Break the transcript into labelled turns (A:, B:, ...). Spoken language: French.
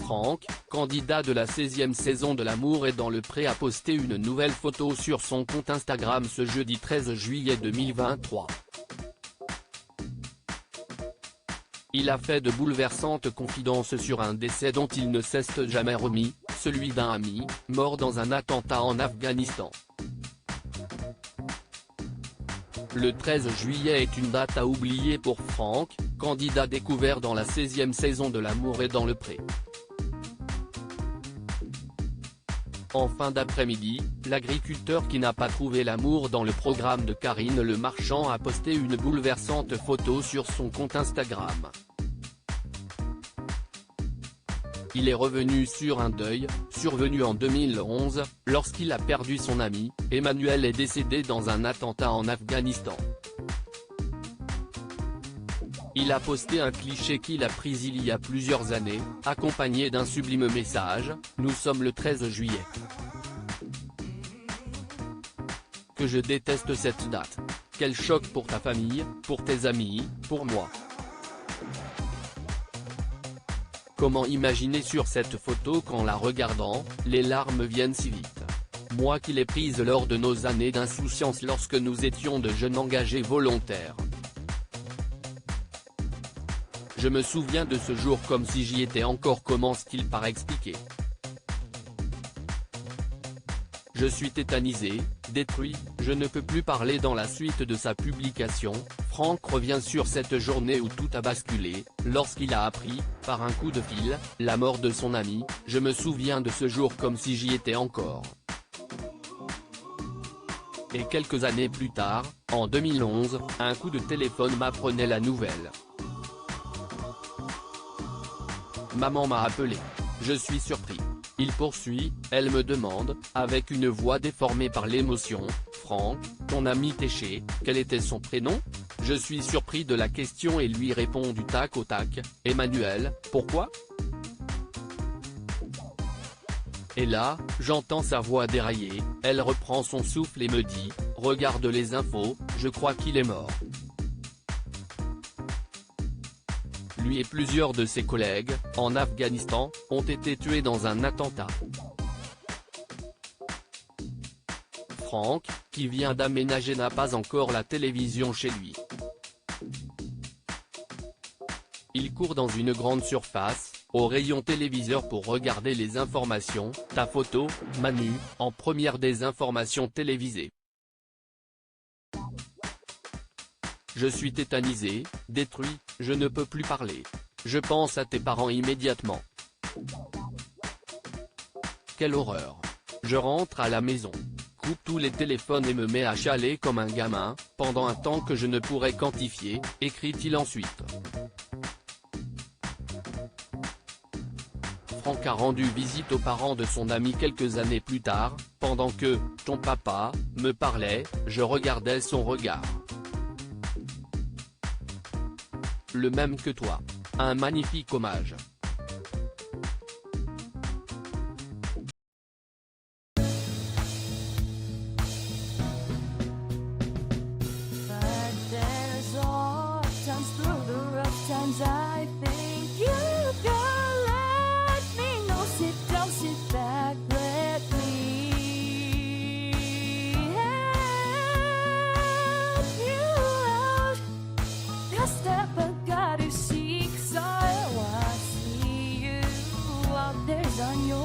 A: Franck, candidat de la 16e saison de L'amour est dans le pré, a posté une nouvelle photo sur son compte Instagram ce jeudi 13 juillet 2023. Il a fait de bouleversantes confidences sur un décès dont il ne s'est jamais remis, celui d'un ami, mort dans un attentat en Afghanistan. Le 13 juillet est une date à oublier pour Franck, candidat découvert dans la 16e saison de L'amour est dans le pré. En fin d'après-midi, l'agriculteur qui n'a pas trouvé l'amour dans le programme de Karine Le Marchand a posté une bouleversante photo sur son compte Instagram. Il est revenu sur un deuil, survenu en 2011, lorsqu'il a perdu son ami. Emmanuel est décédé dans un attentat en Afghanistan. Il a posté un cliché qu'il a pris il y a plusieurs années, accompagné d'un sublime message: « Nous sommes le 13 juillet. Que je déteste cette date. Quel choc pour ta famille, pour tes amis, pour moi. » Comment imaginer sur cette photo qu'en la regardant, les larmes viennent si vite. Moi qui l'ai prise lors de nos années d'insouciance lorsque nous étions de jeunes engagés volontaires. Je me souviens de ce jour comme si j'y étais encore, commence-t-il par expliquer. Je suis tétanisé, détruit, je ne peux plus parler. Dans la suite de sa publication, Franck revient sur cette journée où tout a basculé, lorsqu'il a appris, par un coup de fil, la mort de son ami. Je me souviens de ce jour comme si j'y étais encore. Et quelques années plus tard, en 2011, un coup de téléphone m'apprenait la nouvelle. Maman m'a appelé. Je suis surpris. Il poursuit, elle me demande, avec une voix déformée par l'émotion: « Franck, ton ami Téché, quel était son prénom ?» Je suis surpris de la question et lui réponds du tac au tac: « Emmanuel, pourquoi ?» Et là, j'entends sa voix dérailler, elle reprend son souffle et me dit: « Regarde les infos, je crois qu'il est mort. » Lui et plusieurs de ses collègues, en Afghanistan, ont été tués dans un attentat. Franck, qui vient d'aménager, n'a pas encore la télévision chez lui. Il court dans une grande surface, au rayon téléviseur pour regarder les informations. Ta photo, Manu, en première des informations télévisées. Je suis tétanisé, détruit, je ne peux plus parler. Je pense à tes parents immédiatement. Quelle horreur. Je rentre à la maison, coupe tous les téléphones et me mets à chialer comme un gamin, pendant un temps que je ne pourrais quantifier, écrit-il ensuite. Franck a rendu visite aux parents de son ami quelques années plus tard. Pendant que « ton papa » me parlait, je regardais son regard. Le même que toi. Un magnifique hommage.
B: On your